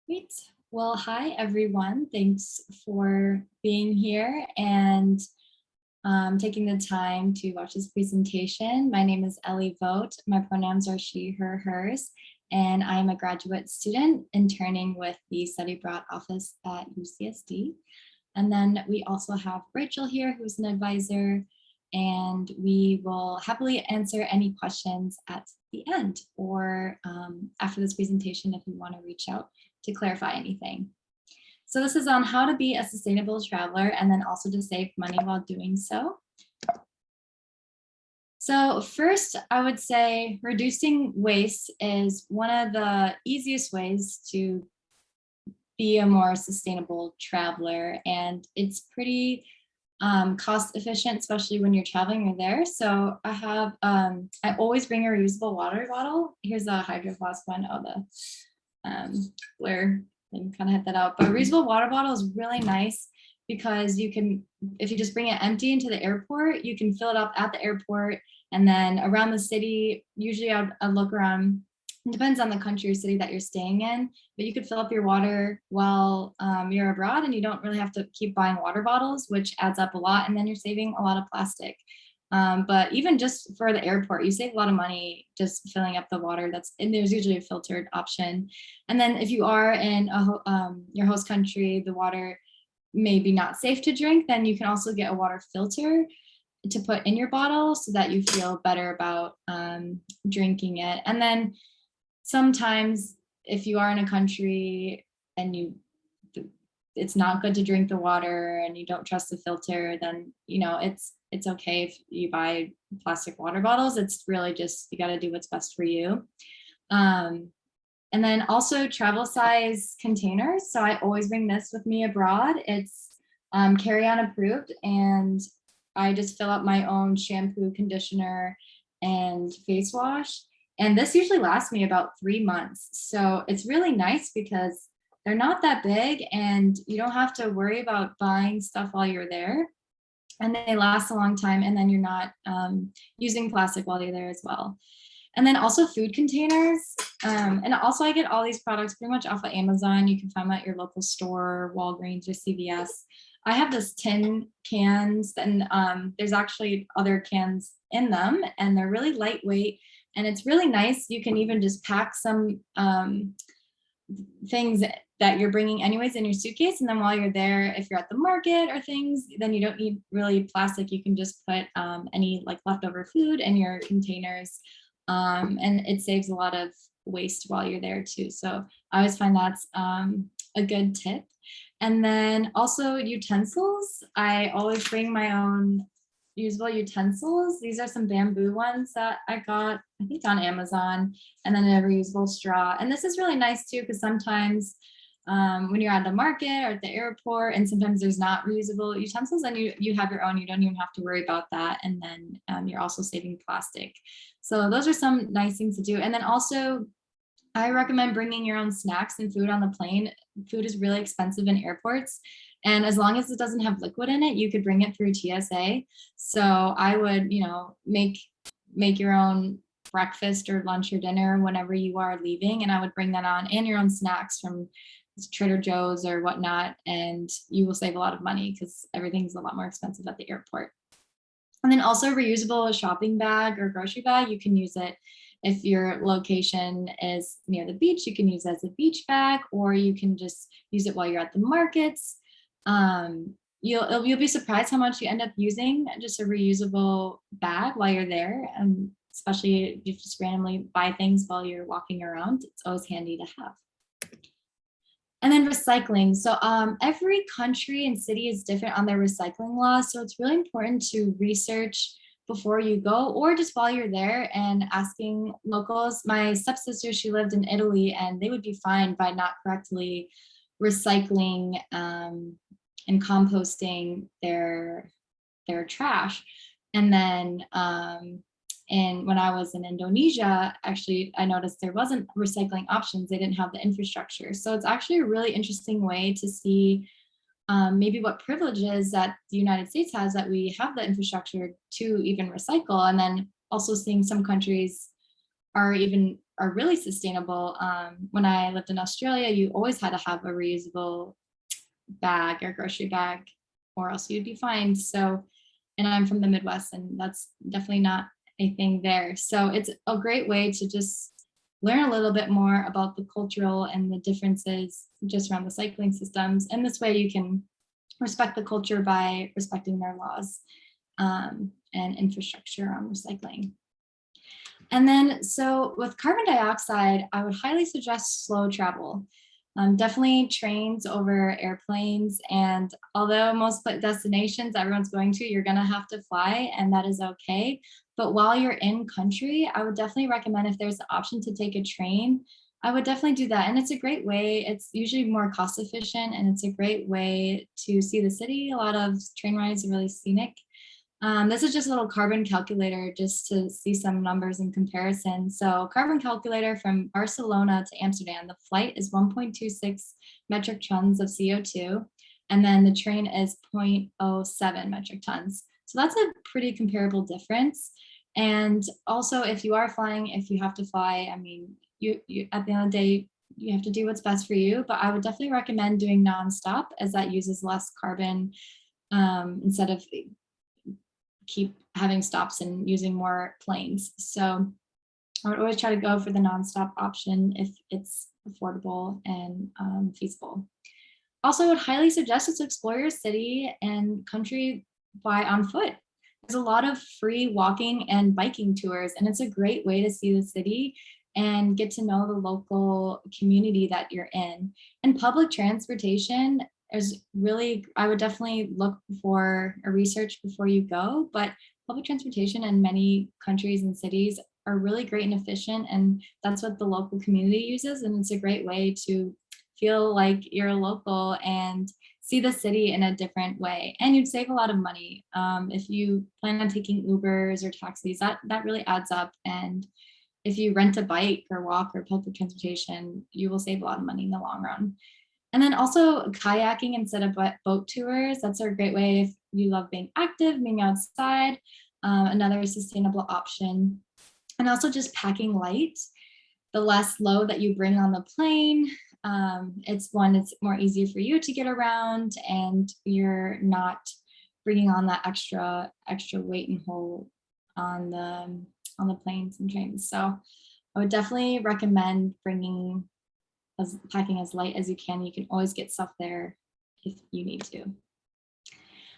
Great. Well, hi everyone. Thanks for being here and taking the time to watch this presentation. My name is Ellie Vogt. My pronouns are she, her, hers, and I'm a graduate student interning with the Study Abroad office at UCSD. And then we also have Rachel here, who's an advisor, and we will happily answer any questions at the end or after this presentation if you want to reach out to clarify anything. So this is on how to be a sustainable traveler and then also to save money while doing so. So first, I would say reducing waste is one of the easiest ways to be a more sustainable traveler, and it's pretty cost efficient, especially when you're traveling or there. So I always bring a reusable water bottle. Here's a Hydro Flask one. Oh, the blur thing kind of hit that out. But a reusable water bottle is really nice because you can, if you just bring it empty into the airport, you can fill it up at the airport. And then around the city, usually I'd look around. It depends on the country or city that you're staying in, but you could fill up your water while you're abroad and you don't really have to keep buying water bottles, which adds up a lot. And then you're saving a lot of plastic. But even just for the airport, you save a lot of money just filling up the water and there's usually a filtered option. And then if you are in your host country, the water may be not safe to drink, then you can also get a water filter to put in your bottle so that you feel better about drinking it. And then sometimes if you are in a country and it's not good to drink the water and you don't trust the filter, then it's okay if you buy plastic water bottles. It's really just you got to do what's best for you. And then also travel size containers. So I always bring this with me abroad. It's carry-on approved, and I just fill up my own shampoo, conditioner, and face wash. And this usually lasts me about 3 months. So it's really nice because they're not that big and you don't have to worry about buying stuff while you're there. And they last a long time, and then you're not using plastic while you're there as well. And then also food containers. And also I get all these products pretty much off of Amazon. You can find them at your local store, Walgreens or CVS. I have this tin cans, and there's actually other cans in them, and they're really lightweight. And it's really nice. You can even just pack some things that you're bringing anyways in your suitcase. And then while you're there, if you're at the market or things, then you don't need really plastic. You can just put any like leftover food in your containers. And it saves a lot of waste while you're there too. So I always find that's a good tip. And then also utensils. I always bring my own usable utensils. These are some bamboo ones that I got, I think on Amazon, and then a reusable straw. And this is really nice too, because sometimes when you're at the market or at the airport, and sometimes there's not reusable utensils, and you have your own, you don't even have to worry about that. And then you're also saving plastic. So those are some nice things to do. And then also, I recommend bringing your own snacks and food on the plane. Food is really expensive in airports. And as long as it doesn't have liquid in it, you could bring it through TSA. So I would, make your own breakfast or lunch or dinner whenever you are leaving. And I would bring that on, and your own snacks from Trader Joe's or whatnot. And you will save a lot of money because everything's a lot more expensive at the airport. And then also reusable shopping bag or grocery bag. You can use it if your location is near the beach, you can use it as a beach bag, or you can just use it while you're at the markets. You'll be surprised how much you end up using just a reusable bag while you're there. Especially if you just randomly buy things while you're walking around, it's always handy to have. And then recycling. So every country and city is different on their recycling laws. So it's really important to research before you go, or just while you're there and asking locals. My stepsister, she lived in Italy, and they would be fined by not correctly recycling and composting their trash. And then and when I was in Indonesia, actually, I noticed there wasn't recycling options. They didn't have the infrastructure. So it's actually a really interesting way to see maybe what privileges that the United States has, that we have the infrastructure to even recycle. And then also seeing some countries are even are really sustainable. When I lived in Australia, you always had to have a reusable bag or grocery bag, or else you'd be fined. So, and I'm from the Midwest, and that's definitely not a thing there. So it's a great way to just learn a little bit more about the cultural and the differences just around the cycling systems. And this way you can respect the culture by respecting their laws and infrastructure on recycling. And then, so with carbon dioxide, I would highly suggest slow travel. Definitely trains over airplanes. And although most destinations everyone's going to, you're gonna have to fly, and that is okay. But while you're in country, I would definitely recommend, if there's the option to take a train, I would definitely do that. And it's a great way, it's usually more cost efficient, and it's a great way to see the city. A lot of train rides are really scenic. This is just a little carbon calculator just to see some numbers in comparison. So carbon calculator from Barcelona to Amsterdam, the flight is 1.26 metric tons of CO2, and then the train is 0.07 metric tons. So that's a pretty comparable difference. And also, if you are flying, if you have to fly, I mean, you at the end of the day, you have to do what's best for you, but I would definitely recommend doing nonstop, as that uses less carbon, instead of keep having stops and using more planes. So I would always try to go for the nonstop option if it's affordable and feasible. Also, I would highly suggest to explore your city and country on foot. There's a lot of free walking and biking tours, and it's a great way to see the city and get to know the local community that you're in. And public transportation is really, I would definitely look for a research before you go, but public transportation in many countries and cities are really great and efficient, and that's what the local community uses. And it's a great way to feel like you're a local and see the city in a different way. And you'd save a lot of money. If you plan on taking Ubers or taxis, that really adds up. And if you rent a bike or walk or public transportation, you will save a lot of money in the long run. And then also kayaking instead of boat tours. That's a great way if you love being active, being outside, another sustainable option. And also just packing light. The less load that you bring on the plane, it's more easy for you to get around, and you're not bringing on that extra weight and hold on the planes and trains. So I would definitely recommend packing as light as you can. You can always get stuff there if you need to.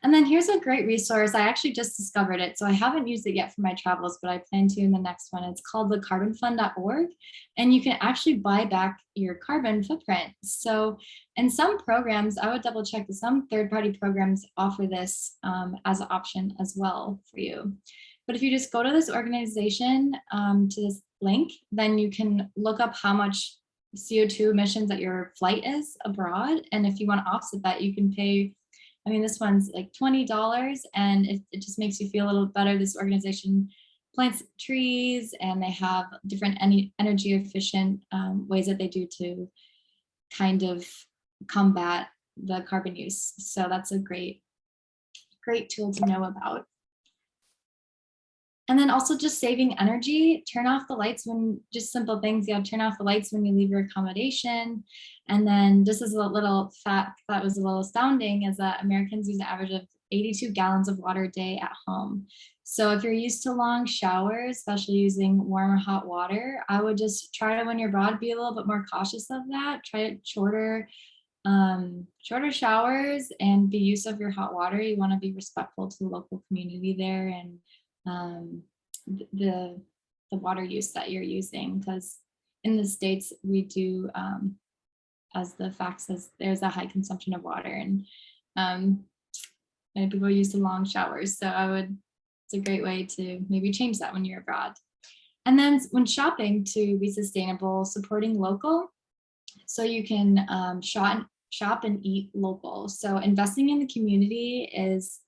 And then here's a great resource. I actually just discovered it, so I haven't used it yet for my travels, but I plan to in the next one. It's called thecarbonfund.org, and you can actually buy back your carbon footprint. So in some programs, I would double check that some third-party programs offer this as an option as well for you. But if you just go to this organization, to this link, then you can look up how much CO2 emissions that your flight is abroad. And if you want to offset that, you can pay, I mean, this one's like $20, and it just makes you feel a little better. This organization plants trees, and they have different energy efficient ways that they do to kind of combat the carbon use. So that's a great tool to know about. And then also just saving energy, turn off the lights just simple things. You have to turn off the lights when you leave your accommodation. And then just as a little fact that was a little astounding is that Americans use an average of 82 gallons of water a day at home. So if you're used to long showers, especially using warm or hot water, I would just try to, when you're abroad, be a little bit more cautious of that. Try shorter showers and be use of your hot water. You want to be respectful to the local community there, and the water use that you're using, because in the States we do, as the fact says, there's a high consumption of water, and many people use the long showers. So it's a great way to maybe change that when you're abroad. And then when shopping, to be sustainable, supporting local, so you can shop and eat local. So investing in the community is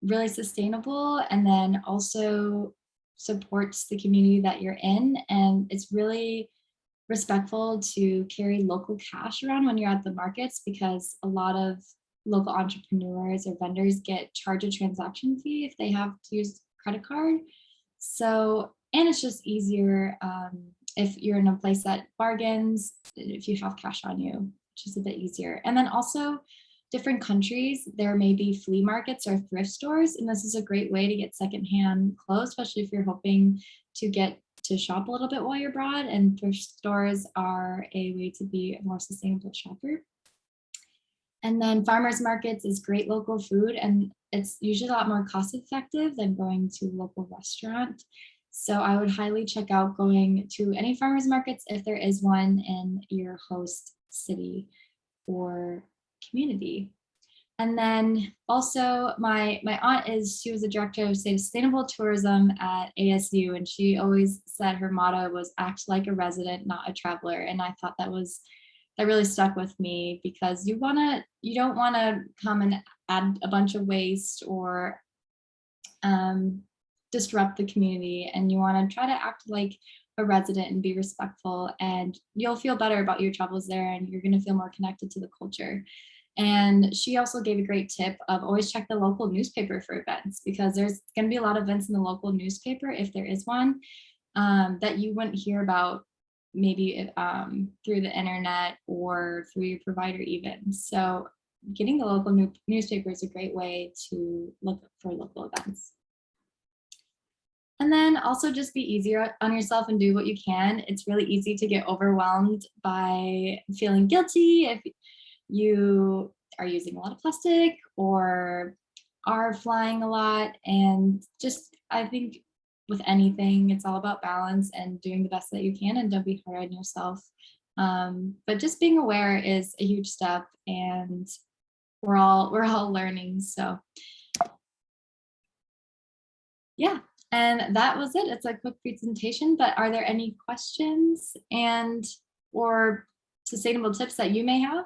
really sustainable, and then also supports the community that you're in. And it's really respectful to carry local cash around when you're at the markets, because a lot of local entrepreneurs or vendors get charged a transaction fee if they have to use credit card. So, and it's just easier if you're in a place that bargains, if you have cash on you, which is a bit easier. And then also different countries, there may be flea markets or thrift stores, and this is a great way to get secondhand clothes, especially if you're hoping to get to shop a little bit while you're abroad. And thrift stores are a way to be a more sustainable shopper. And then farmers markets is great local food, and it's usually a lot more cost effective than going to a local restaurant. So I would highly check out going to any farmers markets if there is one in your host city or community. And then also my aunt she was the director of sustainable tourism at ASU, and she always said her motto was act like a resident, not a traveler. And I thought that really stuck with me, because you don't wanna come and add a bunch of waste or disrupt the community, and you wanna try to act like a resident and be respectful, and you'll feel better about your travels there, and you're gonna feel more connected to the culture. And she also gave a great tip of always check the local newspaper for events, because there's gonna be a lot of events in the local newspaper, if there is one, that you wouldn't hear about maybe through the internet or through your provider even. So getting the local newspaper is a great way to look for local events. And then also just be easier on yourself and do what you can. It's really easy to get overwhelmed by feeling guilty if you are using a lot of plastic or are flying a lot. And just, I think with anything, it's all about balance and doing the best that you can, and don't be hard on yourself. But just being aware is a huge step, and we're all learning. So yeah, and that was it. It's a quick presentation, but are there any questions or sustainable tips that you may have?